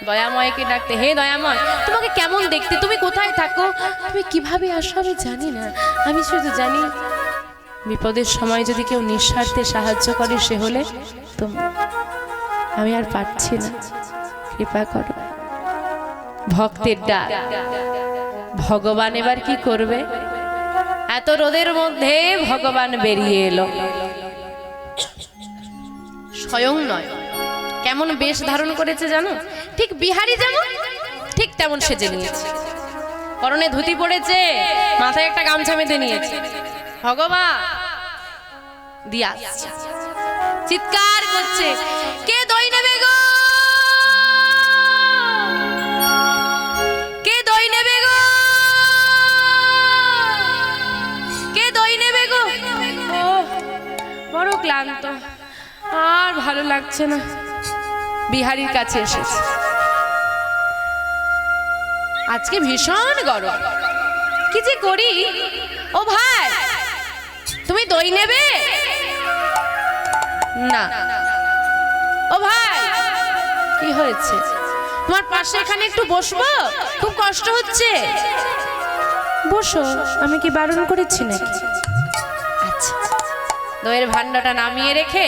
দয়াময়কে ডাকতে, হে দয়াময়, তোমাকে কেমন দেখতে, তুমি কোথায় থাকো, তুমি কিভাবে আসো আমি জানি না। আমি শুধু জানি বিপদের সময় যদি কেউ নিঃস্বার্থে সাহায্য করে সে হলে তুমি। আমি আর পারছি না, কৃপা করো। ভক্তের ডাক। ভগবান এবার কি করবে? এত রোদের মধ্যে ভগবান বেরিয়ে এলো। স্বয়ং নয়, কেমন বেশ ধারণ করেছে জানো? ঠিক বিহারী যেমন ঠিক তেমন সেজে নিয়েছে। পরনে ধুতি পড়েছে, মাথায় একটা গামছা বেঁধে নিয়েছে। ভগবান দিয়া চিৎকার করছে, কে দই নেবে গো, কে দই নেবে গো, কে দই নেবে গো। ও বড় ক্লান্ত, আর ভালো লাগছে না। বিহারীর কাছে এসেছে। আজকে ভীষণ গরম, কি যে করি। ও ভাই, তুমি দই নেবে? না। ও ভাই, কি হয়েছে? তোমার পাশে এখানে একটু বসবো, খুব কষ্ট হচ্ছে। বসো, আমি কি বারণ করেছি নাকি? আচ্ছা। দইয়ের ভান্ডাটা নামিয়ে রেখে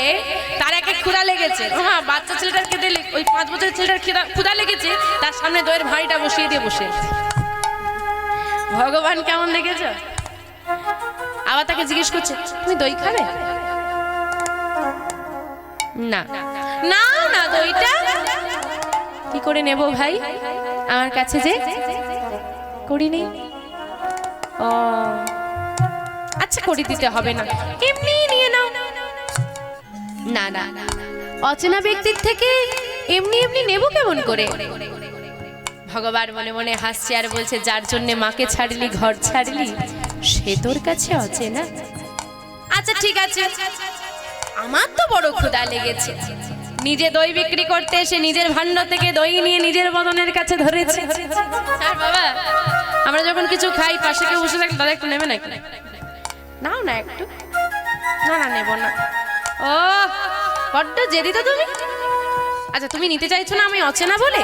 তার একে ক্ষুধা লেগেছে। হ্যাঁ, বাচ্চা ছেলেটার খেতে, ওই 5 বছরের ছেলেটার ক্ষুধা লেগেছে, তার সামনে দইয়ের ভাঁড়িটা বসিয়ে দিয়ে বসে। ভগবান কেমন দেখেছ? আবার তাকে জিজ্ঞেস করছে, তুমি দই খাবে? না না না, দইটা কি করে নেব ভাই, আমার কাছে যে করি নেই। ও আচ্ছা, করি দিতে হবে না, এমনি নিয়ে নাও। না না, অচেনা ব্যক্তির থেকে এমনি এমনি নেব কেমন করে? ভগবান মনে মনে হাসছে আর বলছে, যার জন্য মাকে ছাড়লি, ঘর ছাড়লি, সে তোর কাছে অচেনা। আচ্ছা ঠিক আছে, আমার তো বড় ক্ষুধা লেগেছে। নিজে দই বিক্রি করতে এসে নিজের ভান্ডার থেকে দই নিয়ে নিজের বদনের কাছে ধরেছে। আর বাবা, আমরা যখন কিছু খাই, পাশে কেউ বসে থাকলে, দাদা একটু নেবে নাকি? নাও না একটু। না না, নেব না। ও বড্ড জেদি তো তুমি। আচ্ছা, তুমি নিতে চাইছো না আমি অচেনা বলে?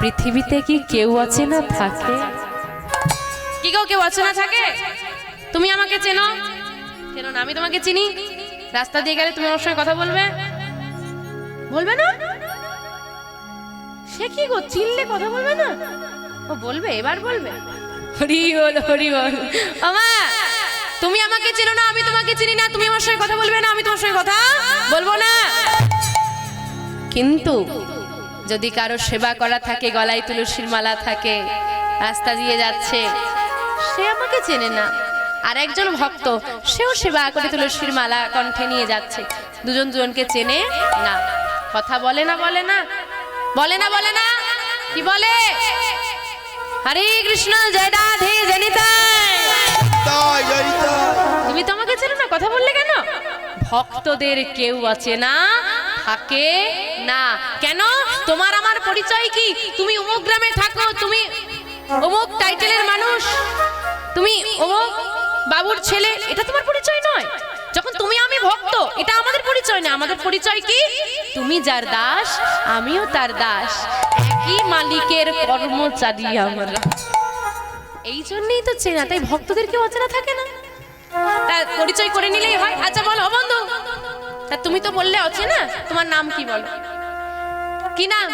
পৃথিবীতে কি কেউ অচেনা থাকে? কি গো, কেউ অচেনা থাকে? তুমি আমাকে চেনো? চেনো না, আমি তোমাকে চিনি। রাস্তা দিয়ে গেলে তুমি আমার সঙ্গে কথা বলবে? বলবে না? সে কি গো, চিনলে কথা বলবে না? ও বলবে, এবার বলবে। হরি বল, হরি বল। আমা, তুমি আমাকে চেনো না, আমি তোমাকে চিনি না, তুমি আমার সঙ্গে কথা বলবে না, আমি তোমার সঙ্গে কথা বলবো না। কিন্তু যদি কারো সেবা করা থাকে, গলায় তুলসীর মালা থাকে, রাস্তা দিয়ে যাচ্ছে, সে আমাকে চেনে না। আর একজন ভক্ত, সেও সেবা করে তুলসীর মালা কণ্ঠে নিয়ে যাচ্ছে, দুজন দুজনকে চেনে না, কথা বলে না, বলে না, বলে না, বলে না, কি বলে? হরে কৃষ্ণ, জয় রাধে, জনিতা। তুমি তো আমাকে চেনো না, কথা বললে কেন? ভক্তদের কেউ আছে না, থাকে না। কেন? তোমার আমার পরিচয় কি? তুমি অমুক গ্রামে থাকো, তুমি অমুক টাইটেলের মানুষ, তুমি অমুক বাবুর ছেলে, এটা তোমার পরিচয় নয়। যখন তুমি আমি ভক্ত, এটা আমাদের পরিচয় না। আমাদের পরিচয় কি? তুমি যার দাস, আমিও তার দাস, একই মালিকের কর্মচারী আমরা। এই জন্যই তো চেনা। তাই ভক্তদের কেউ অচেনা থাকে না, তার পরিচয় করে নিলেই হয়। আচ্ছা বলো বন্ধু, তা তুমি তো বললে অচেনা, তোমার নাম কি বলো? কি নাম?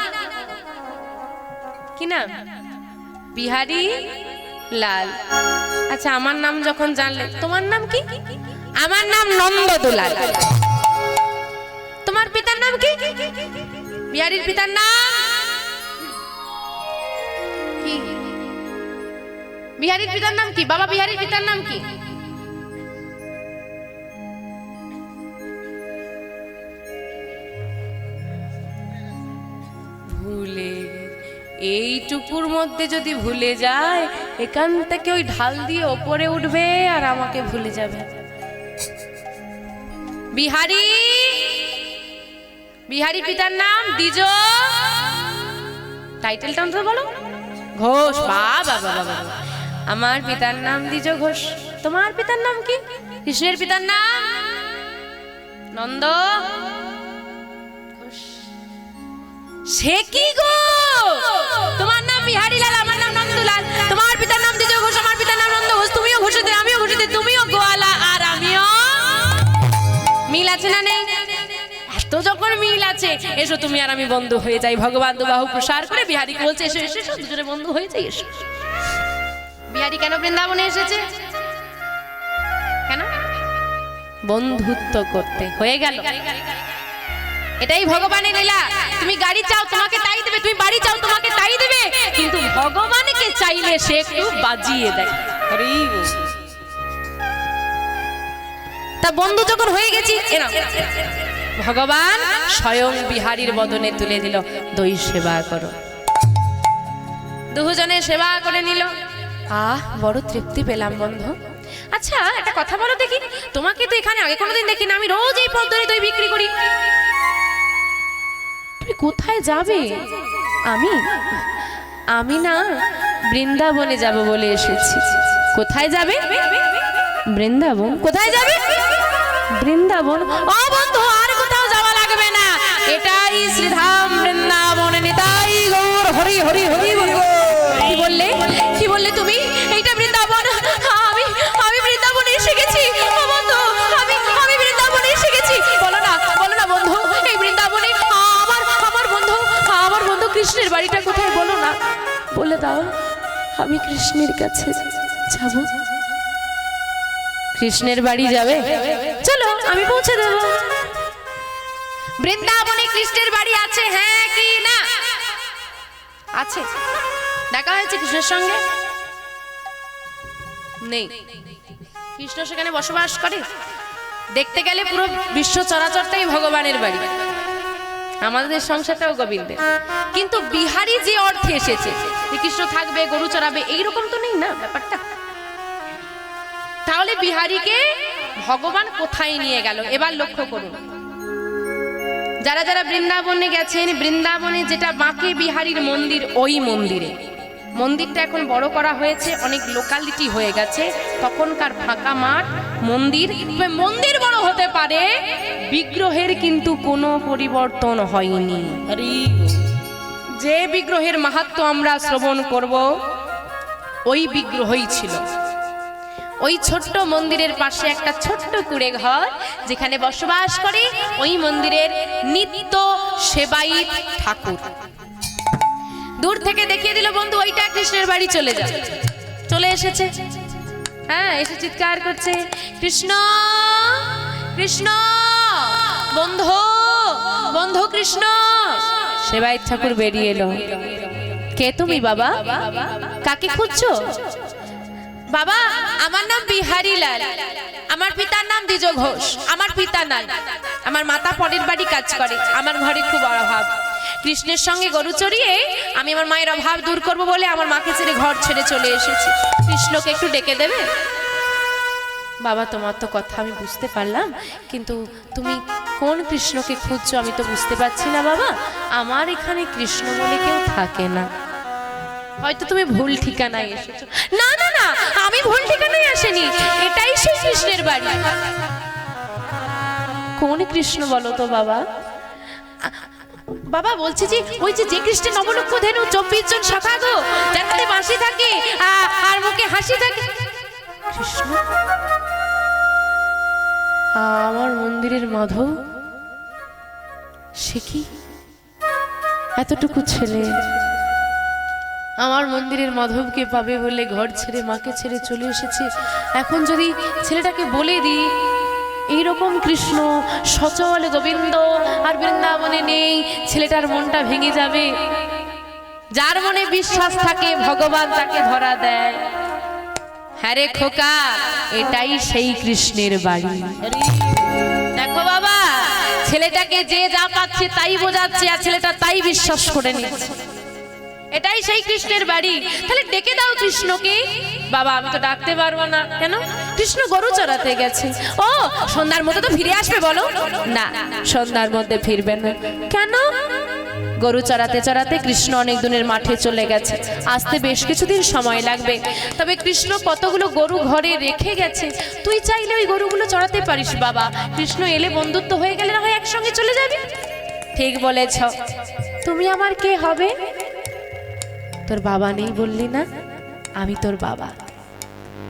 কি নাম? বিহারী লাল। আচ্ছা, আমার নাম যখন জানলে, তোমার নাম কি? আমার নাম নন্দদুলাল। তোমার পিতার নাম কি? বিহারীর পিতার নাম কি? বিহারীর পিতার নাম কি? বাবা, বিহারীর পিতার নাম কি? ভুলে, এইটুকুর মধ্যে যদি ভুলে যায়, এখান থেকে ওই ঢাল দিয়ে ওপরে উঠবে আর আমাকে ভুলে যাবে। বিহারী, বিহারী পিতার নাম দ্বিজ। টাইটেলটা অন্তত বলো। ঘোষ। বাবা বাবা, আমার পিতার নাম দ্বিজ ঘোষ। তোমার পিতার নাম কি? কৃষ্ণের পিতার নাম নন্দ ঘোষ। সে কি গো, বিহারীলাল, আমার নাম নন্দলাল। তোমার পিতার নাম দ্বিজ ঘোষ, আমার পিতার নাম নন্দ ঘোষ। তুমিও ঘোষিতে, আমিও ঘোষিতে, তুমিও গোয়ালা আর আমিও। মিল আছে না নেই? এত যখন মিল আছে, এসো তুমি আর আমি বন্ধু হয়ে যাই। ভগবান দুবাহু প্রসার করে বিহারীকে বলছে, এসো এসো এসো, দুজনে বন্ধু হয়ে যাই, এসো। বিহারী কেন বৃন্দাবনে এসেছে? কেন? বন্ধুত্ব করতে। হয়ে গেল। এটাই ভগবানের লীলা। তুমি গাড়ি চাও, তোমাকে তাই দেবে। তুমি বাড়ি চাও, তোমাকে তাই দেবে। কিন্তু ভগবানকে চাইলে সে একটু বাজিয়ে দেয়। তা বন্ধু যখন হয়ে গেছি, ভগবান স্বয়ং বিহারীর বদনে তুলে দিল, দই সেবা করো। দুজনে সেবা করে নিল। বড় তৃপ্তি পেলাম বন্ধু। আচ্ছা একটা কথা বলো দেখি, তোমাকে তো এখানে আগে কোনোদিন দেখি না। আমি রোজ এই পথ ধরে দই বিক্রি করি। তুমি কোথায় যাবে? আমি না বৃন্দাবনে যাব বলে এসেছি। কোথায় যাবে? বৃন্দাবন। কোথায় যাবে? বৃন্দাবন। ও বন্ধু, আর কোথাও যাওয়া লাগবে না। এটাই শ্রীধাম বৃন্দাবন। নিতাই গৌর হরি হরি হরি। কি বললে? কি বললে তুমি? এইটা বৃন্দাবন? আমি বৃন্দাবনে এসে গেছি। ও বন্ধু, আমি বৃন্দাবনে এসে গেছি। বলো না বন্ধু, এই বৃন্দাবনে আমার বন্ধু কৃষ্ণের বাড়িটা কোথায় বলো না। বলে দাও, আমি কৃষ্ণের কাছে যাব। কৃষ্ণের বাড়ি যাবে? চলো আমি পৌঁছে দেব। বৃন্দাবনে কৃষ্ণের বাড়ি আছে, হ্যাঁ কি না? আছে। দেখা হয়েছে কৃষ্ণের সঙ্গে? নেই। কৃষ্ণ সেখানে বসবাস করে? দেখতে গেলে পুরো বিশ্ব চরাচরটাই ভগবানের বাড়ি, আমাদের সংসারটাও গোবিন্দের। কিন্তু বিহারী যে অর্থে এসেছে, যে কৃষ্ণ থাকবে, গরু চড়াবে, এইরকম তো নেই না ব্যাপারটা। তাহলে বিহারীকে ভগবান কোথায় নিয়ে গেল? এবার লক্ষ্য করুন। যারা যারা বৃন্দাবনে গেছেন, বৃন্দাবনে যেটা বাঁকে বিহারীর মন্দির, ওই মন্দিরটা এখন বড় করা হয়েছে, অনেক লোকালিটি হয়ে গেছে। তখনকার ফাঁকা মাঠ, মন্দির বড় হতে পারে, বিগ্রহের কিন্তু কোনো পরিবর্তন হয়নি। যে বিগ্রহের মাহাত্ম্য আমরা শ্রবণ করব, ওই বিগ্রহই ছিল। ওই ছোট্ট মন্দিরের পাশে একটা ছোট্ট কুড়ে ঘর, যেখানে বসবাস করে ওই মন্দিরের নিত্য সেবায়িত ঠাকুর। দূর থেকে দেখিয়ে দিল, বন্ধু ওইটা কৃষ্ণের বাড়ি, চলে যাও। চলে এসেছে। হ্যাঁ, এসে চিৎকার করছে, কৃষ্ণ কৃষ্ণ, বন্ধু কৃষ্ণ। সেবায়িত ঠাকুর বেরিয়ে এলো। কে তুমি বাবা? কাকে খুঁজছো? বাবা, আমার নাম বিহারীলাল, আমার পিতার নাম দ্বিজ ঘোষ। আমার পিতা নাই, আমার মাতা পরের বাড়ি কাজ করে, আমার ঘরে খুব অভাব। কৃষ্ণের সঙ্গে গরু চড়িয়ে আমি আমার মায়ের অভাব দূর করব বলে আমার মাকে ছেড়ে ঘর ছেড়ে চলে এসেছি। কৃষ্ণকে একটু ডেকে দেবে? বাবা, তোমার তো কথা আমি বুঝতে পারলাম, কিন্তু তুমি কোন কৃষ্ণকে খুঁজছো আমি তো বুঝতে পারছি না বাবা। আমার এখানে কৃষ্ণ বলে কেউ থাকে না, হয়তো তুমি ভুল ঠিকানায় এসেছো। না না না, আমি ভুল ঠিকানায় আসিনি, এটাই সেই কৃষ্ণের বাড়ি। কোন কৃষ্ণ বলো তো বাবা? বাবা বলছি যে ওই যে কৃষ্ণের নবলক্ষ ধেনু 24 জন শাখা গো, যার হাতে বাঁশি থাকে আর মুখে হাসি থাকে। কৃষ্ণ আমার মন্দিরের মাধব, সে কি এতটুকু ছেলে আমার মন্দিরের মাধবকে পাবে বলে ঘর ছেড়ে মাকে ছেড়ে চলে এসেছে। এখন যদি ছেলেটাকে বলে দিই এইরকম কৃষ্ণ সচল গোবিন্দ আর বৃন্দাবনে নেই, ছেলেটার মনটা ভেঙে যাবে। যার মনে বিশ্বাস থাকে ভগবান তাকে ধরা দেয়। হ্যাঁ রে খোকা, এটাই সেই কৃষ্ণের বাড়ি। দেখো বাবা, ছেলেটাকে যে যা পাচ্ছে তাই বোঝাচ্ছে, আর ছেলেটা তাই বিশ্বাস করে নিচ্ছে। এটাই সেই কৃষ্ণের বাড়ি। তাহলে ডেকে দাও কৃষ্ণকে। বাবা, আমি তো ডাকতে পারবো না। কেন? কৃষ্ণ গরু চড়াতে গেছে। ও, সন্ধ্যার মধ্যে তো ফিরে আসবে বলো? না, সন্ধ্যার মধ্যে ফিরবে না। কেন? গরু চড়াতে চড়াতে কৃষ্ণ অনেক দিনের মাঠে চলে গেছে, আসতে বেশ কিছুদিন সময় লাগবে। তবে কৃষ্ণ কতগুলো গরু ঘরে রেখে গেছে, তুই চাইলে ওই গরুগুলো চড়াতে পারিস বাবা। কৃষ্ণ এলে বন্ধুত্ব হয়ে গেলে না হয় একসঙ্গে চলে যাবি। ঠিক বলেছ। তুমি আমার কে হবে? তোর বাবা নেই বললি না, আমি তোর বাবা।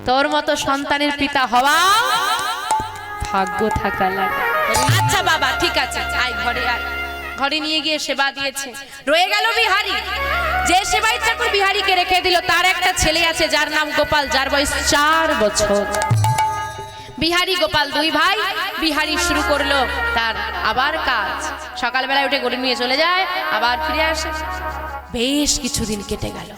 তোর মতো সন্তানের পিতা হওয়া ভাগ্য থাকা লাগে। আচ্ছা বাবা ঠিক আছে, আয় ঘরে আয়। ঘরে নিয়ে গিয়ে সেবা দিয়েছে। রয়ে গেল বিহারী। যে সেবাই চাকর বিহারীকে রেখে দিল, তার একটা ছেলে আছে যার নাম গোপাল, যার বয়স 4 বছর। বিহারী গোপাল 2 ভাই। বিহারী শুরু করলো তার আবার কাজ। সকালবেলায় উঠে গরু নিয়ে চলে যায়, আবার ফিরে আসে। বেশ কিছুদিন কেটে গেল।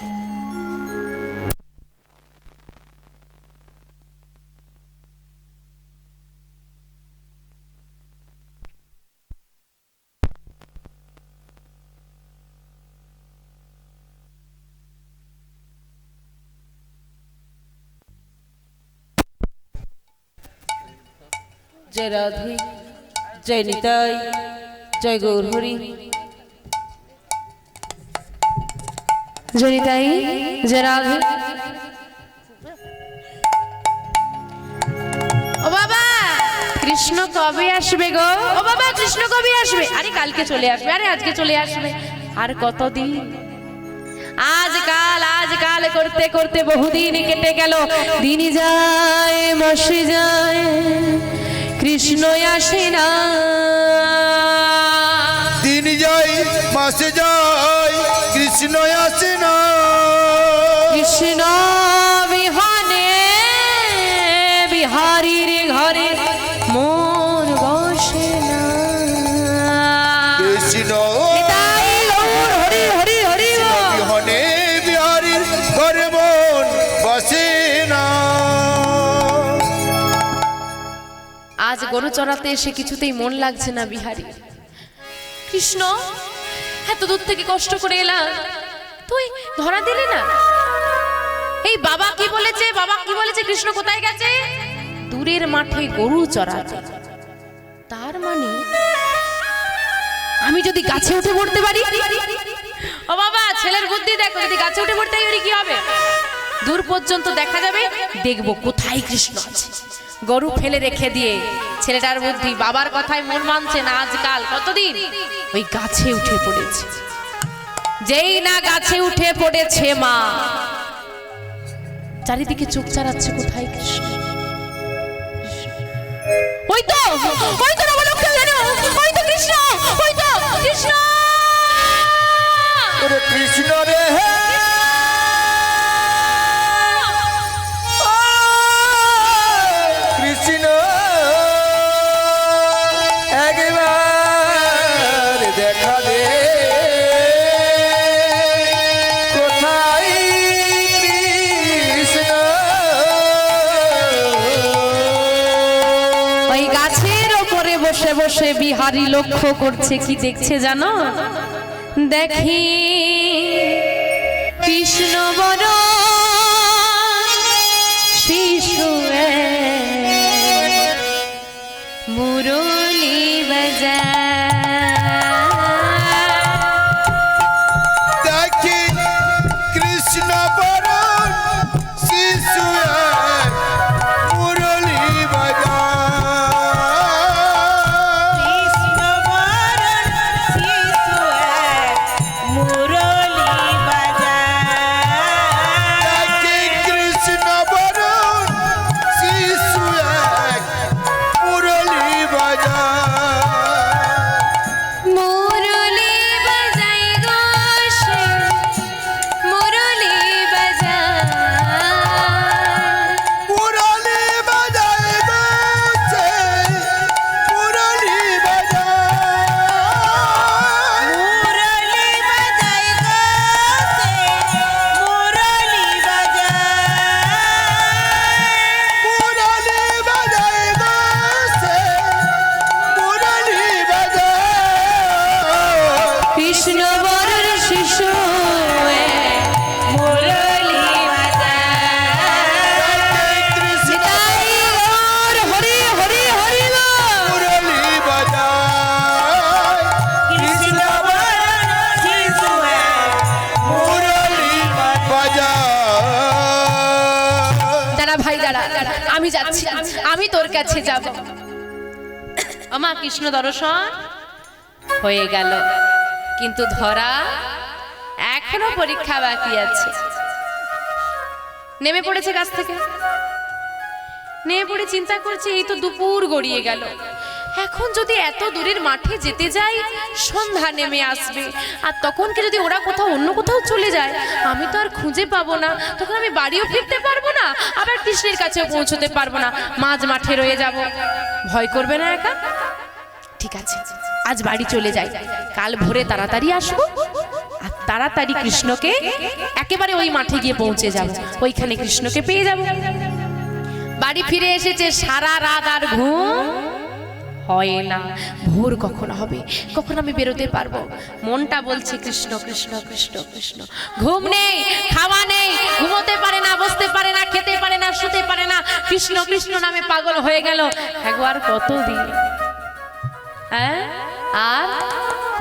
जय राधे, जय निताई, जय गौर हरि। जय निताई, जय राधे। ও বাবা, কৃষ্ণ কবে আসবে গো? ও বাবা, কৃষ্ণ কবে আসবে? আরে কালকে চলে আসবে, আরে আজকে চলে আসবে। আর কতদিন? আজকাল আজকাল করতে করতে বহুদিন কেটে গেল। দিন যায় মাসে যায়, কৃষ্ণ আসে না। দিন যায় মাসে যায়, কৃষ্ণ আসে না। কৃষ্ণ বিহানে বিহারীর ঘরে মন বসে না। কৃষ্ণ নিতাই গৌর হরি হরি হরি বল। বিহনে বিহারীর ঘরে মন বসে না। আজ গরু চড়াতে এসে কিছুতেই মন লাগছে না বিহারী। কৃষ্ণ, এত দূর থেকে কষ্ট করে এলাম, তুই ধরা দিলি না? এই বাবা কি বলেছে, বাবা কি বলেছে, কৃষ্ণ কোথায় গেছে? দূরের মাঠে গরু চড়াতে। তার মানে আমি যদি গাছে উঠে পড়তে পারি? ও বাবা, ছেলের বুদ্ধি দেখো, যদি গাছে উঠে পড়তে পারি কি হবে? দূর পর্যন্ত দেখা যাবে, দেখবো কোথায় কৃষ্ণ আছে। গরু ফেলে রেখে দিয়ে ছেলেটার বুদ্ধি, বাবার কথায় মন মানছে না। আজকাল কতদিন ওই গাছে উঠে পড়েছে। যেই না গাছে উঠে পড়েছে মা, চারিদিকে চোখ চালাচ্ছে, কোথায় কৃষ্ণ? ওই তো নবলক্ষ্মী, ওই তো কৃষ্ণ, ওই তো কৃষ্ণ। ওরে কৃষ্ণ রে হে, কৃষ্ণ একবার দেখা দে, কোথায় কৃষ্ণ? ওই গাছের ওপরে বসে বসে বিহারী লক্ষ্য করছে, কি দেখছে জানো? দেখি কৃষ্ণ বড় শিশু মুরলি বাজায়। দেখি কৃষ্ণ বরণ শিশু মুরলী বাজায়। কৃষ্ণ বরণ শিশু মুরলী বাজায়। দেখি কৃষ্ণ বরণ শিশু মুরলী বাজায়। মুরলি বাজাই গো সে, মুরলি বাজায়। মুরলী বাজায় গো সে, মুরলী বাজায়। মুরলী বাজায় গো সে, মুরলী বাজায়। মুরলী বাজায় গো সে, মুরলী বাজায়। কৃষ্ণ বরর শিশু মুরলি বাজায়। নিতাই গৌর হরি হরি হরি বল। মুরলী বাজায়। কৃষ্ণ বরণ শিশু মুরলী বাজায়। দাঁড়া ভাই দাঁড়া, আমি যাচ্ছি, আমি তোর কাছে যাব। আমা কৃষ্ণ দর্শন হয়ে গেল, কিন্তু ধরা এখনো পরীক্ষা বাকি আছে। নেমে পড়েছে গাছ থেকে, নেমে পড়ে চিন্তা করছে এই তো দুপুর গড়িয়ে গেল, এখন যদি এত দূরের মাঠে যেতে যাই সন্ধ্যা নেমে আসবে, আর তখন কি যদি ওরা কোথাও অন্য কোথাও চলে যায় আমি তো আর খুঁজে পাবো না, তখন আমি বাড়িও ফিরতে পারবো না, আবার কৃষ্ণের কাছে পৌঁছতে পারবো না, মাঝ মাঠে রয়ে যাব। ভয় করবে না একা? ঠিক আছে, আজ বাড়ি চলে যাই, কাল ভোরে তাড়াতাড়ি আসবো, আর তাড়াতাড়ি কৃষ্ণকে একেবারে ওই মাঠে গিয়ে পৌঁছে যাব, ওইখানে কৃষ্ণকে পেয়ে যাব। বাড়ি ফিরে এসেছে, সারা রাত আর ঘুম হয় না। ভোর কখন হবে, কখন আমি বেরোতে পারবো? মনটা বলছে কৃষ্ণ কৃষ্ণ কৃষ্ণ কৃষ্ণ। ঘুম নেই, খাওয়া নেই, ঘুমোতে পারে না, বসতে পারে না, খেতে পারে না, শুতে পারে না, কৃষ্ণ কৃষ্ণ নামে পাগল হয়ে গেল। একবার কতদিন, হ্যাঁ আর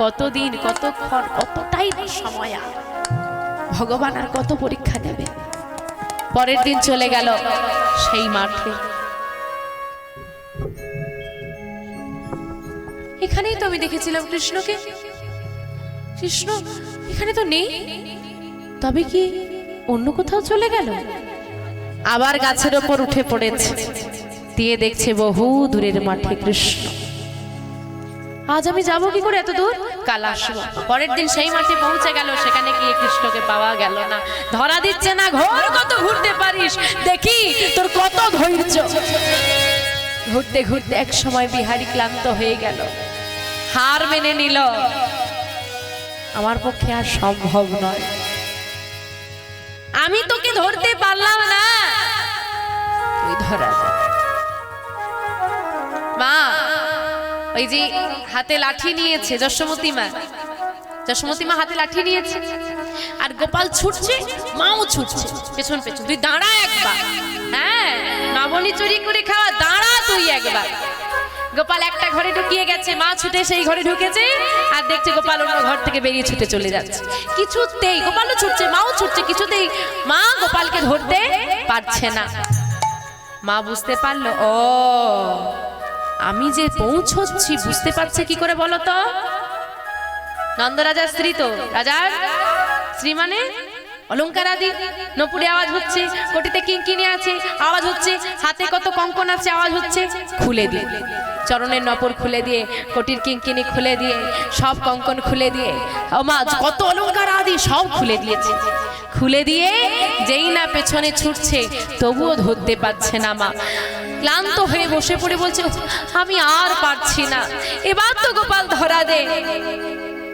কতদিন, কতক্ষণ, কতটাই সময়, আর ভগবান আর কত পরীক্ষা দেবে। পরের দিন চলে গেল সেই মাঠে। এখানেই তো আমি দেখেছিলাম কৃষ্ণকে, কৃষ্ণ এখানে তো নেই, তবে কি অন্য কোথাও চলে গেল? আবার গাছের ওপর উঠে পড়েছে, দিয়ে দেখছে বহু দূরের মাঠে কৃষ্ণ। আজ আমি যাবো কি করে এত দূর, কাল আসবো। পরের দিন সেই মাঠে পৌঁছে গেল, সেখানে গিয়ে কৃষ্ণকে পাওয়া গেল না, ধরা দিচ্ছে না। ঘোর কত ঘুরতে পারিস, দেখি তোর কত ধৈর্য। ঘুরতে ঘুরতে এক সময় বিহারী ক্লান্ত হয়ে গেল, হার মেনে নিল, আমার পক্ষে আর সম্ভব নয়, আমি তোকে ধরতে পারলাম না, তুই ধরা দে। মা ওই যে হাতে লাঠি নিয়েছে, যশোমতী মা, যশোমতী মা হাতে লাঠি নিয়েছে, আর গোপাল ছুটছে, মাও ছুটছে পেছন পেছন। তুই দাঁড়া একবার, হ্যাঁ নবনী চুরি করে খাওয়া, দাঁড়া তুই একবার। গোপাল একটা ঘরে ঢুকিয়ে গেছে, মা ছুটে সেই ঘরে ঢুকেছে, আর দেখছে গোপাল অন্য ঘর থেকে বেরিয়ে ছুটে চলে যাচ্ছে। কিছুতেই গোপালও ছুটছে, মাও ছুটছে, কিছুতেই মা গোপালকে ধরতে পারছে না। মা বুঝতে পারলো, ও আমি যে পৌঁছচ্ছি, বুঝতে পারছে কি করে বলো তো? নন্দরাজার স্ত্রী তো, রাজার স্ত্রী মানে অলংকার আদি, নপুরে আওয়াজ হচ্ছে, কোটিতে কিঙ্কিনি আছে আওয়াজ হচ্ছে, হাতে কত কঙ্কন আছে আওয়াজ হচ্ছে, খুলে দিয়ে চরণের নপুর খুলে দিয়ে, কোটির কিঙ্কিনি খুলে দিয়ে, সব কঙ্কন খুলে দিয়ে, মা কত অলংকার আদি সব খুলে দিয়েছে। খুলে দিয়ে যেই না পেছনে ছুটছে, তবুও ধরতে পারছে না মা। ক্লান্ত হয়ে বসে পড়ে বলছে, আমি আর পারছি না, এবার তো গোপাল ধরা দে।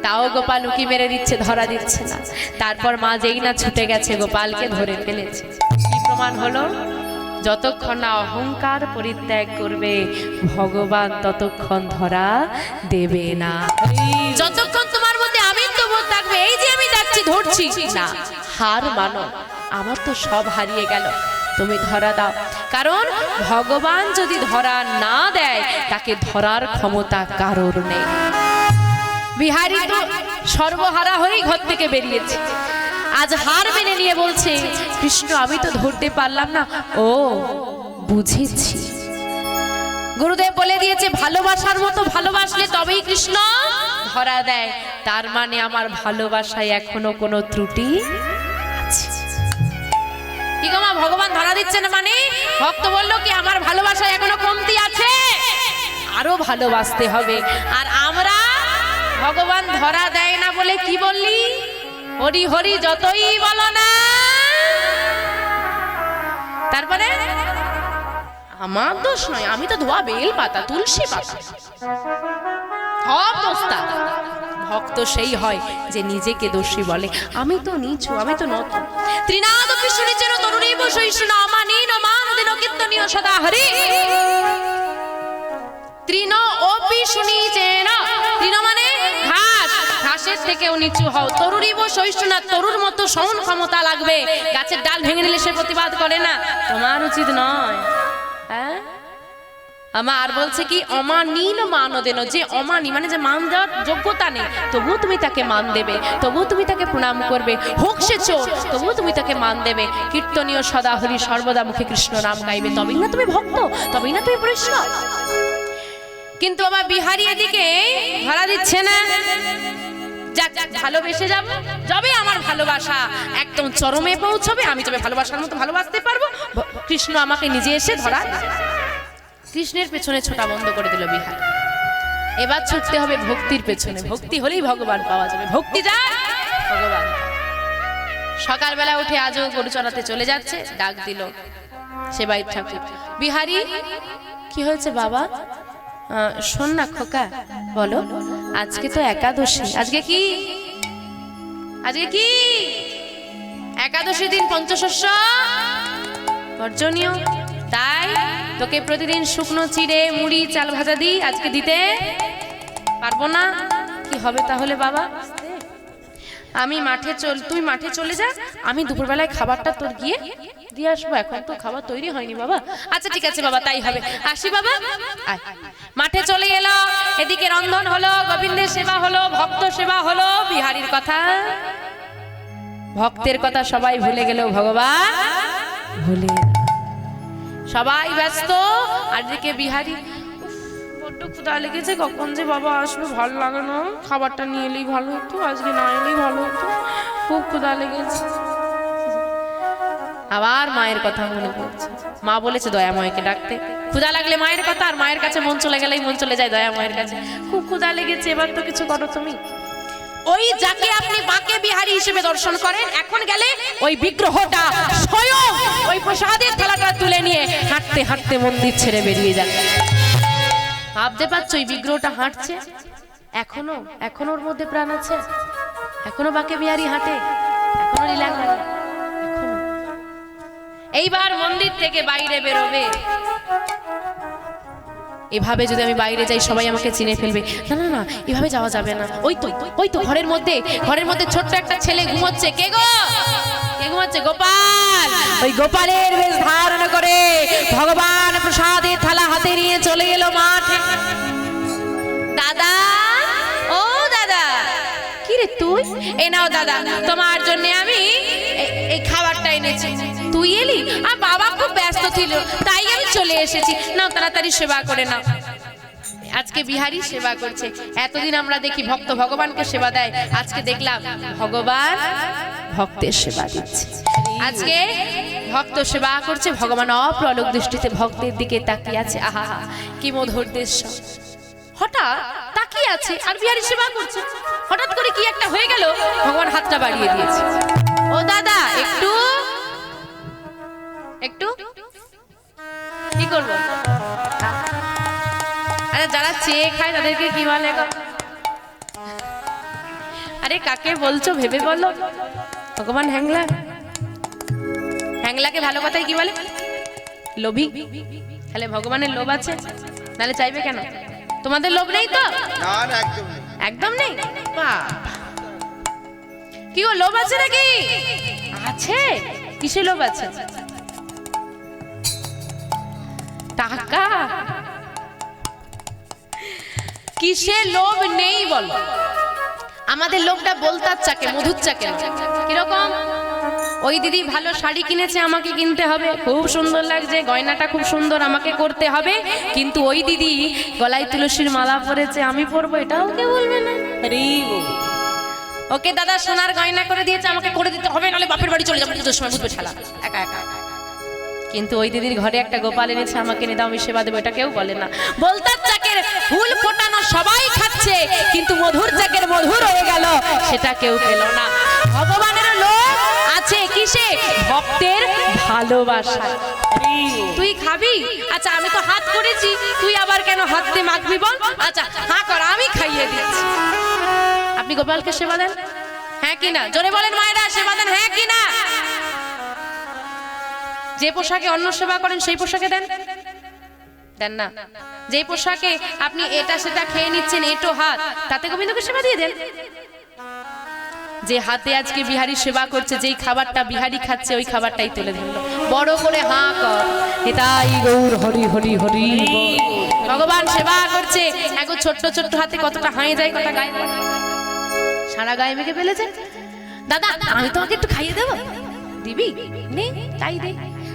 তাও গোপাল উকি মেরে দিচ্ছে, ধরা দিচ্ছে না। তারপর মা যেই না ছুটে গেছে, গোপালকে ধরে ফেলেছে। কি প্রমাণ হলো? যতক্ষণ না অহংকার পরিত্যাগ করবে, ভগবান ততক্ষণ ধরা দেবে না। যতক্ষণ তোমার মধ্যে আমিত্ববোধ থাকবে, এই যে আমি যাচ্ছি ধরছি না, হার মানো, আমার তো সব হারিয়ে গেল, তুমি ধরা দাও। কারণ ভগবান যদি ধরা না দেয়, তাকে ধরার ক্ষমতা কারোর নেই। বিহারী তো সর্বহারা হয়েই ঘর থেকে বেরিয়েছে, আজ হার মেনে নিয়ে বলছে, কৃষ্ণ আমি তো ধরতে পারলাম না। ও বুঝেছি, গুরুদেব বলে দিয়েছে ভালোবাসার মতো ভালোবাসলে তবেই কৃষ্ণ ধরা দেয়। তার মানে আমার ভালোবাসায় এখনো কোনো ত্রুটি আছে। কি গো মা, ভগবান ধরা দিচ্ছে না মানে? ভক্ত বললো কি আমার ভালোবাসায় এখনো কমতি আছে, আরো ভালোবাসতে হবে। আর আমরা ভগবান ধরা দেয় না বলে কি বললি, হরি হরি যতই বলো না, তারপরে আমার দোষ নয়, আমি তো ধোয়া বেল পাতা, তুলসী পাতা, সব দোষটা। ভক্ত সেই হয় যে নিজেকে দোষী বলে, আমি তো নিচু, আমি তো নত। ত্রিনাদপি শুনিছেন তরুণী বৈষ্ণব অমানীন মানদিন কীর্তনীয় সদা হরি। তৃণ অপি শুনিছেন, তৃণ মানে ঘাস, ঘাসের থেকেও নিচু হও। তরুরী বৈষ্ণব, তরুর মতো সহন ক্ষমতা লাগবে। গাছের ডাল ভেঙে নিলে সে প্রতিবাদ করে না, তোমার উচিত নয়। হ্যাঁ, আমার বলছে কি অমানীন মানদেন, যে অমানি মানে যে মান দেওয়ার যোগ্যতা নেই, তবুও তুমি তাকে মান দেবে, তবুও তুমি তাকে প্রণাম করবে। হোক সে চোর, তবুও তুমি তাকে মান দেবে। কীর্তনীয় সদা হরি, সর্বদা মুখে কৃষ্ণ নাম গাইবে, তবেই না তুমি ভক্ত, তবেই না তুমি বৈষ্ণব। কিন্তু আমার বিহারী এদিকে ধরা দিচ্ছে না। যাক ভালোবেসে যাবো, যবে আমার ভালোবাসা একদম চরমে পৌঁছবে, আমি তবে ভালোবাসার মতো ভালোবাসতে পারবো। কৃষ্ণ আমাকে নিজে এসে ধরা। কৃষ্ণের পেছনে ছোটা বন্ধ করে দিল বিহার। এবার ছুটতে হবে ভক্তির পেছনে, ভক্তি হলেই ভগবান পাওয়া যাবে, ভক্তি যায় ভগবান। সকালবেলা উঠে আজও গরু চড়াতে চলে যাচ্ছে, ডাক দিল সেবাই ঠাকুর, বিহারি কি হয়েছে বাবা? শোন না খোকা, বলো। আজকে তো একাদশী। আজকে কি? আজকে কি একাদশী দিন পঞ্চশস্য বর্জনীয়, তাই তোকে প্রতিদিন শুকনো চিড়ে মুড়ি চাল ভাজা দিই, আজকে দিতে পারবো না। কি হবে তাহলে বাবা? আমি তুই মাঠে চলে যা, আমি দুপুরবেলায় খাবারটা তোর গিয়ে দিয়ে আসবো। এখন তো খাবার তৈরি হয়নি বাবা। আচ্ছা ঠিক আছে বাবা, তাই হবে, আসি বাবা। মাঠে চলে এলো, এদিকে রন্ধন হলো, গোবিন্দের সেবা হলো, ভক্ত সেবা হলো। বিহারীর কথা, ভক্তের কথা সবাই ভুলে গেল, ভগবান ভুলে সবাই ব্যস্ত। আর দিকে বিহারী, বড্ড ক্ষুধা লেগেছে, কখন যে বাবা আসবে, ভালো লাগে না, খাবারটা নিয়ে এলেই ভালো হতো, আজকে না এলেই ভালো হতো, খুব ক্ষুধা লেগেছে। আবার মায়ের কথা মনে পড়ছে, মা বলেছে দয়াময়কে ডাকতে। ক্ষুধা লাগলে মায়ের কথা, আর মায়ের কাছে মন চলে গেলেই মন চলে যায় দয়াময়ের কাছে। খুব ক্ষুধা লেগেছে, এবার তো কিছু করো তুমি। ওই যাকে আপনি বাঁকে বিহারী হিসেবে দর্শন করেন, এখন গেলে ওই বিগ্রহটা স্বয়ং ওই প্রসাদের থালাটা তুলে নিয়ে হাঁটতে হাঁটতে মন্দির ছেড়ে বেরিয়ে যান। ভাবতে পারছো ওই বিগ্রহটা হাঁটছে, এখনো ওর মধ্যে প্রাণ আছে, এখনো বাঁকে বিহারী হাঁটে, এখনো লীলা করে, এখনো। এইবার মন্দির থেকে বাইরে বেরোবে, এভাবে যদি আমি বাইরে যাই সবাই আমাকে চিনে ফেলবে। না না না, এভাবে যাওয়া যাবে না। ওই তো ঘরের মধ্যে ছোট্ট একটা ছেলে ঘুমোচ্ছে। কে গো? কে ঘুমোচ্ছে? গোপাল। ওই গোপালের বেশ ধারণ করে ভগবান প্রসাদের থালা হাতে নিয়ে চলে গেল মাঠে। দাদা, ও দাদা। কি রে তুই? এই নাও দাদা, তোমার জন্য আমি এই খাবারটা এনেছি। তুই এলি? আর বাবা খুব ব্যস্ত ছিল, তাই আমি চলে এসেছি। নাও তাড়াতাড়ি সেবা করে নাও। আজকে বিহারী সেবা করছে। এতদিন আমরা দেখি ভক্ত ভগবানকে সেবা দেয়, আজকে দেখলাম ভগবান ভক্তের সেবা দিচ্ছে। আজকে ভক্ত সেবা করছে, ভগবান অপলক দৃষ্টিতে ভক্তের দিকে তাকিয়ে আছে। আহা, কি মধুর দৃশ্য। হঠাৎ তাকিয়ে আছে আর বিহারী সেবা করছে। হঠাৎ করে কি একটা হয়ে গেল, ভগবান হাতটা বাড়িয়ে দিয়েছে। ও দাদা, একটু কি করবো? আরে যারা চেয়ে খায় তাদেরকে কি বলে? আরে কাকে বলছো ভেবে বলো। ভগবান হ্যাংলাকে ভালো কথায় কি বলে? লোভী। তাহলে ভগবানের লোভ আছে, নাহলে চাইবে কেন? তোমাদের লোভ নেই তো? না, একদম নেই। কি গো, লোভ আছে নাকি? আছে। কিসে লোভ আছে? টাকা। কিসে লোভ নেই বলো? আমাদের লোভটা বলতার চাকে, মধুর চাকে। কিরকম? ওই দিদি ভালো শাড়ি কিনেছে, আমাকে কিনতে হবে, খুব সুন্দর লাগছে, গয়নাটা খুব সুন্দর, আমাকে করতে হবে। কিন্তু ওই দিদি গলায় তুলসীর মালা পরেছে, আমি পরবো, এটাও কে বলবে না? ওকে দাদা সোনার গয়না করে দিয়েছে, আমাকে করে দিতে হবে, নাহলে বাপের বাড়ি চলে যাবো, পুজোর সময় বুঝবে ঠেলা একা একা। কিন্তু ওই দিদির ঘরে একটা গোপাল এনেছে, আমাকে নিয়ে দাও, আমি সেবা দেবো, এটা কেউ বলে না। বলতার চাকের ফুল ফোটানো সবাই খাচ্ছে, কিন্তু মধুর চাকের মধুর হয়ে গেল, সেটা কেউ পেল না। ভগবানের লোভ আছে কিসে? ভক্তের ভালোবাসা। তুই খাবি? আচ্ছা আমি তো হাত করেছি, তুই আবার কেন হাত দিয়ে মাখবি বল? আচ্ছা হ্যাঁ কর, আমি খাইয়ে দিচ্ছি। আপনি গোপালকে সেবা দেন, হ্যাঁ কি না? জোরে বলেন মায়েরা, সেবা দেন হ্যাঁ কি না? যে পোশাকে অন্ন সেবা করেন সেই পোশাকে দেন না? যে পোশাকে আপনি এটা সেটা খেয়ে নিচ্ছেন, এটো হাত, তাতে গোবিন্দকে সেবা দিয়ে দেন। যে হাতে আজকে বিহারী সেবা করছে, যেই খাবারটা বিহারী খাচ্ছে, ওই খাবারটাই তুলে ধরল। বড় করে হাঁ কর, নিতাই গৌর হরি হরি হরি। ভগবান সেবা করছে, এখন ছোট্ট ছোট্ট হাতে কতটা হাঁয়ে যায়, কতটা গায়ে, সারা গায়ে মেখে ফেলেছে। দাদা আমি তোমাকে একটু খাইয়ে দেবো, দিবি? নে তাই দে।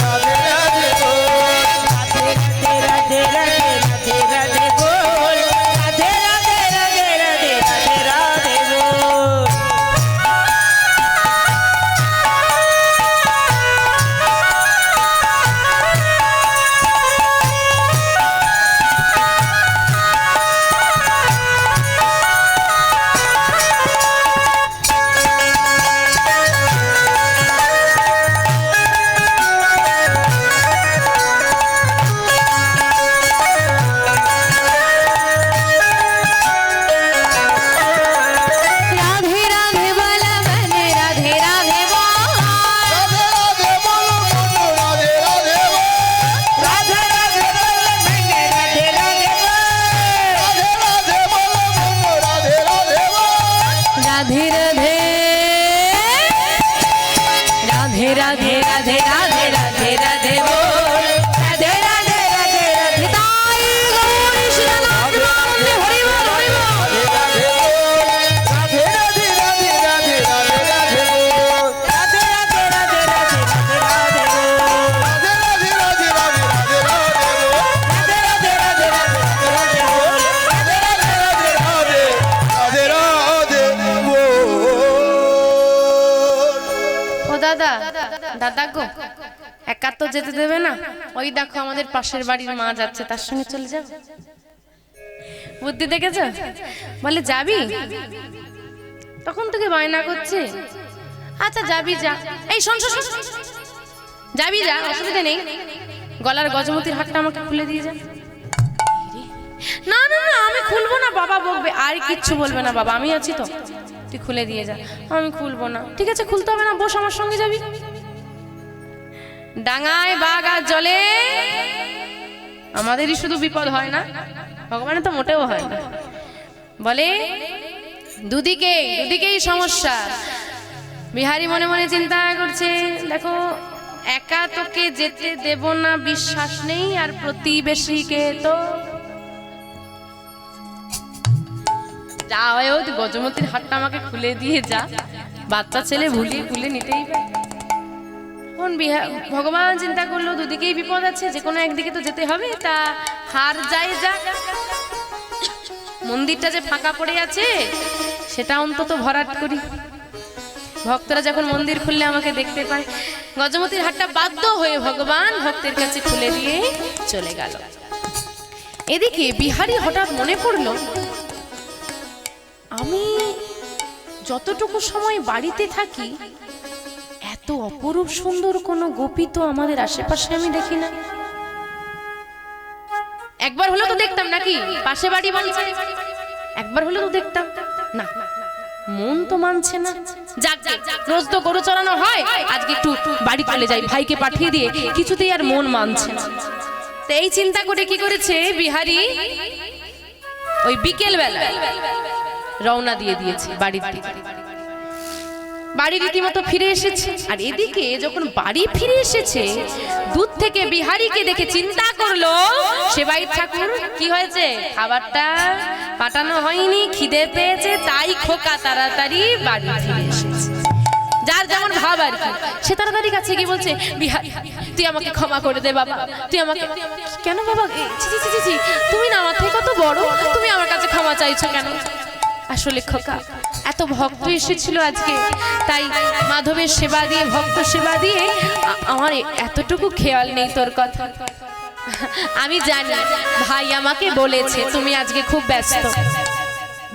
রাধে রাধে বল। রাধে রাধে রাধে রাধে রাধে রাধে বল। রাধে রাধে রাধে যেতে দেবে না, ওই দেখো আমাদের পাশের বাড়ির মা যাচ্ছে, তার সঙ্গে চলে যাও। বুদ্ধি দেখেছ? বলে যাবি, তখন তোকে বায়না করছে, আচ্ছা যাবি যা। এই শোন শোন, যাবি যা, অসুবিধা নেই, গলার গজমতির হারটা আমাকে খুলে দিয়ে যা। না না না, আমি খুলবো না, বাবা বকবে। আর কিচ্ছু বলবে না বাবা, আমি আছি তো, তুই খুলে দিয়ে যা। আমি খুলবো না। ঠিক আছে, খুলতে হবে না, বস, আমার সঙ্গে যাবি। ডাঙায় বাঘ আর জলে আমাদেরই শুধু বিপদ হয় না, ভগবানের তো মোটেও হয় না। বলে দুদিকেই সমস্যা। বিহারী মনে মনে চিন্তা করছে, দেখো একা তোকে যেতে দেব না বিশ্বাস নেই, আর প্রতিবেশীকে তো যা হয় হোক, গজমতির হাতটা আমাকে খুলে দিয়ে যা, বাচ্চা ছেলে ভুলিয়ে খুলে নিতেই পারে। ভগবান চিন্তা করলো দুদিকেই বিপদ আছে, যে কোনো একদিকে তো যেতে হবে, তা হার যায় যা, মন্দিরটা যে ফাঁকা পড়ে আছে সেটা অন্তত ভরাট করি, ভক্তরা যখন মন্দির খুললে আমাকে দেখতে পায়। গজমতির হাতটা বাধ্য হয়ে ভগবান ভক্তের কাছে খুলে দিয়ে চলে গেল। এদিকে বিহারী হঠাৎ মনে পড়লো, আমি যতটুকু সময় বাড়িতে থাকি এত অপরূপ সুন্দর কোনো গোপী তো আমাদের আশেপাশে আমি দেখি না। একবার হলো তো দেখতাম নাকি, পাশে বাড়ি বাড়ছে, একবার হলো তো দেখতাম না, মন তো মানছে না। যাক, রোজ তো গরু চড়ানো হয়, আজকে একটু বাড়ি চলে যাই, ভাইকে পাঠিয়ে দিয়ে, কিছুতেই আর মন মানছে না। তো এই চিন্তা করে কি করেছে বিহারী, ওই বিকেল বেলা রওনা দিয়ে দিয়েছে বাড়ির দিকে। বাড়ি রীতিমতো ফিরে এসেছে, আর এদিকে যখন বাড়ি ফিরে এসেছে, দূর থেকে বিহারীকে দেখে চিন্তা করলো সেবাই ঠাকুর কি হয়েছে, খাবারটা পাঠানো হয়নি, খিদে পেয়েছে, তাই খোকা তাড়াতাড়ি বাড়ি ফিরে এসেছে। যার যেমন ভাব আর কি, সে তাড়াতাড়ি কাছে গিয়ে বলছে, বিহারী তুই আমাকে ক্ষমা করে দে বাবা, তুই আমাকে। কেন বাবা, তুমি না আমার থেকে কত বড়, তুমি আমার কাছে ক্ষমা চাইছো কেন? আসলে খোকা, এত ভক্ত এসেছিল আজকে, তাই মাধবের সেবা দিয়ে, ভক্ত সেবা দিয়ে আমার এতটুকু খেয়াল নেই তোর কথা। আমি জানি ভাই আমাকে বলেছে তুমি আজকে খুব ব্যস্ত।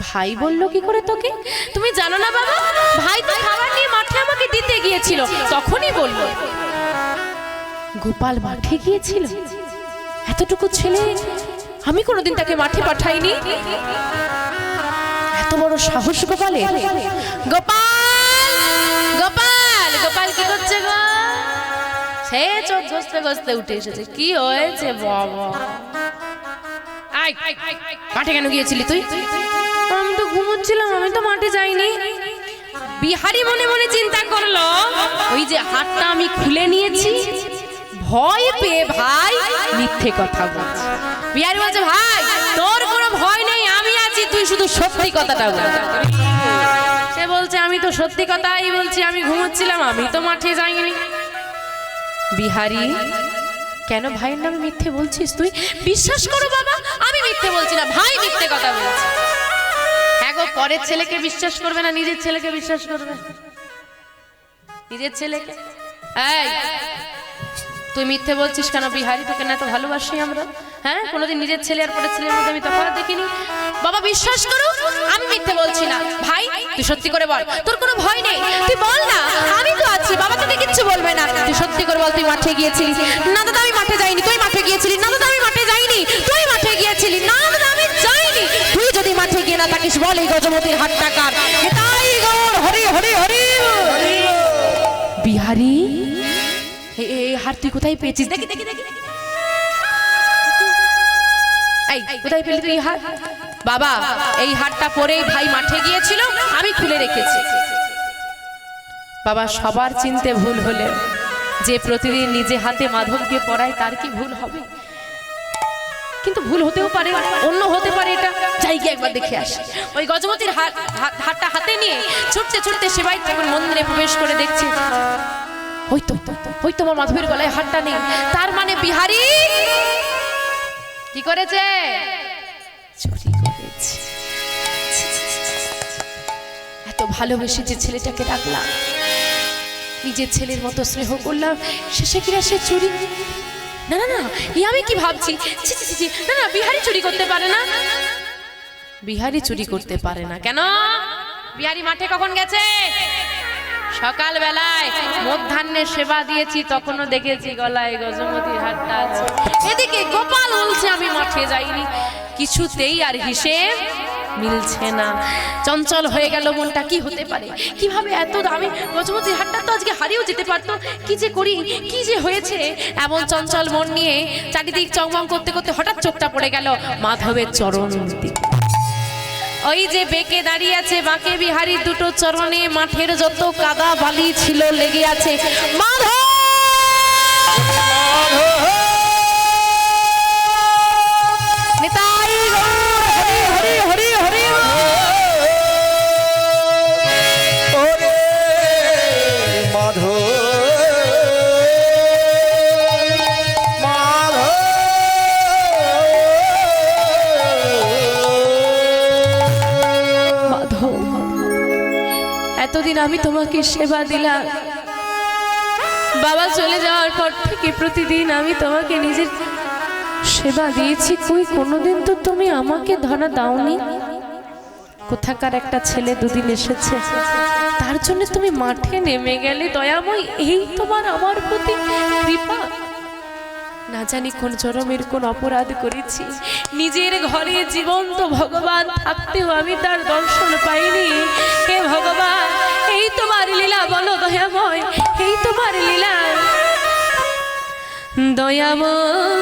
ভাই বললো কি করে তোকে? তুমি জানো না বাবা, ভাই তো খাবার নিয়ে মাঠে আমাকে দিতে গিয়েছিল, তখনই বললো গোপাল মাঠে গিয়েছিল। এতটুকু ছেলে, আমি কোনোদিন তাকে মাঠে পাঠাইনি। এত বড় সাহস গোপালে। গোপাল গোপাল গোপাল কি করছে গো? সে চোখ ঘষতে ঘষতে উঠে এসেছে। কি হয়েছে বাবা? মাঠে কেন গিয়েছিলি তুই? আমি তো ঘুমোচ্ছিলাম, আমি তো মাঠে যাইনি। বিহারী মনে মনে চিন্তা করলো, ওই যে হাতটা আমি খুলে নিয়েছি, ভয় পেয়ে ভাই মিথ্যে কথা বলছে। বিহারী বলছে, ভাই তোর কোনো ভয় নেই, আমি আছি, তুই শুধু সত্যি কথাটা বল। সে বলছে, আমি তো সত্যি কথাই বলছি, আমি ঘুমোচ্ছিলাম, আমি তো মাঠে যাইনি। বিহারী, কেন ভাইয়ের নামে মিথ্যে বলছিস তুই? বিশ্বাস করো বাবা, আমি মিথ্যে বলছি না, ভাই মিথ্যে কথা বলছে। হ্যাঁ গো, পরের ছেলেকে বিশ্বাস করবে না, নিজের ছেলেকে বিশ্বাস করবে। নিজের ছেলেকে। এই তুই মিথ্যে বলছিস কেন বিহারী? তোকে না তো ভালোবাসি আমরা, হ্যাঁ? কোনোদিন নিজের ছেলে আর পরের ছেলের মধ্যে আমি তফাৎ দেখিনি। বাবা বিশ্বাস করো, আমি মিথ্যে বলছি না। ভাই তুই সত্যি করে বল, তোর কোনো ভয় নেই, তুই বল না, আমি তো আছি, বাবা তোকে কিচ্ছু বলবে না। তুই সত্যি করে বল, তুই মাঠে গিয়েছিলি? না দাদা আমি মাঠে যাইনি। তুই মাঠে গিয়েছিলি? না দাদা আমি মাঠে যাইনি। তুই মাঠে গিয়েছিলি? না দাদা আমি যাইনি। তুই যদি মাঠে গিয়ে না থাকিস, বল এই গজমতির হাতটা কার? তাই গৌর হরি হরি হরি। বিহারী, এই হার তুই কোথায় পেয়েছিস? দেখি দেখি দেখি, এই কোথায় পেলি তুই হার? বাবা এই হারটা পরেই ভাই মাঠে গিয়েছিল, আমি খুলে রেখেছি। বাবা সবার চিনতে ভুল হলে, যে প্রতিদিন নিজে হাতে মাধবকে পড়ায় তার কি ভুল হবে? কিন্তু ভুল হতেও পারে, অন্য হতে পারে, এটা যাই গিয়ে একবার দেখে আসি। ওই গজমতির হাতটা হাতে নিয়ে ছুটতে ছুটতে সেবাই ঠাকুর মন্দিরে প্রবেশ করে দেখছি, ওই তোমার মাধবের গলায় হাতটা নেই। তার মানে বিহারী কি করেছে? চুরি করেছে। এত ভালোবেসে যে ছেলেটাকে রাখলাম, নিজের ছেলের মতো স্নেহ করলাম, শেষে কিনা সে চুরি। না না না, আমি কি ভাবছি, ছি ছি ছি, না না, বিহারি চুরি করতে পারে না, বিহারি চুরি করতে পারে না। কেন? বিহারি মাঠে কখন গেছে? সকাল বেলায় মধ্যাহ্নের সেবা দিয়েছি, তখনও দেখেছি গলায় গজমতির হারটা আছে। এদিকে গোপাল বলছে আমি মাঠে যাইনি, কিছুতেই আর হিসেব মিলছে না। চঞ্চল হয়ে গেল মনটা, কি hতে পারে, কিভাবে এত দামি গজমতির হারটা তো আজকে হারিয়েও যেতে পারতো, কি যে করি, কি যে হয়েছে। এমন চঞ্চল মন নিয়ে চারিদিক চংমং করতে করতে হঠাৎ চোখটা পড়ে গেল মাধবের চরণ দিকে। ওই যে বেঁকে দাঁড়িয়ে আছে বাঁকে বিহারীর দুটো চরণে মাঠের যত কাদা বালি ছিল লেগে আছে। মাধব! নিতাই গৌর হরি হরি হরি হরি। ওরে মাধব এতদিন আমি তোমাকে সেবা দিলাম, বাবা চলে যাওয়ার পর থেকে প্রতিদিন আমি তোমাকে নিজের সেবা দিয়েছি, কই কোনোদিন তো তুমি আমাকে ধরা দাওনি। কোথাকার একটা ছেলে দুদিন এসেছে, তার জন্য তুমি মাঠে নেমে গেলে। দয়াময়, এই তোমার আমার প্রতি কৃপা। না জানি কোন জনমের কোন অপরাধ করেছি, নিজের ঘরে জীবন্ত ভগবান থাকতেও আমি তার দর্শন পাইনি। হে ভগবান, এই তোমার লীলা, বলো দয়াময়, এই তোমার লীলা। দয়াময়,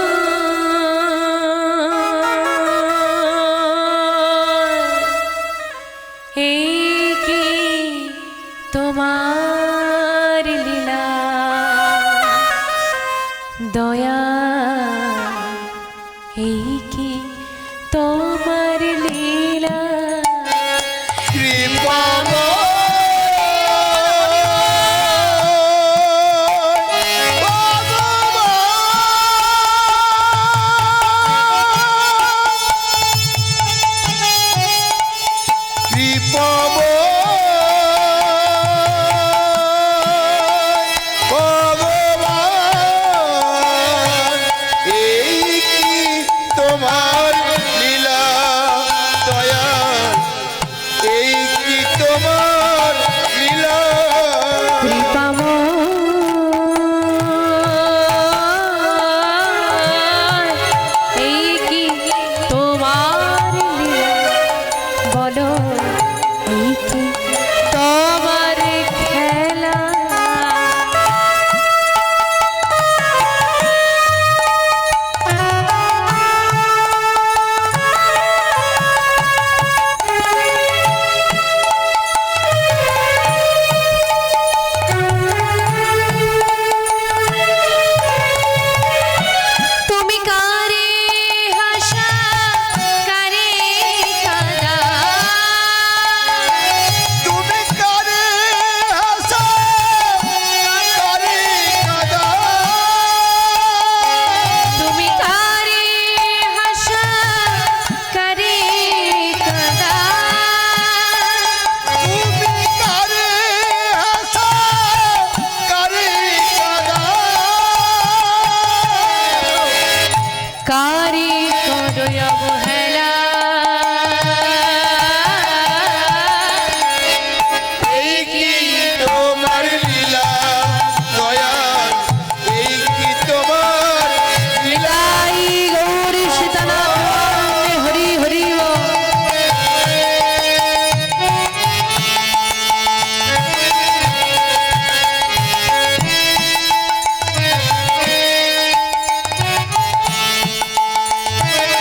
এই কি তোমার লীলা, দয়া এই কি তোমার লীলা। কৃপা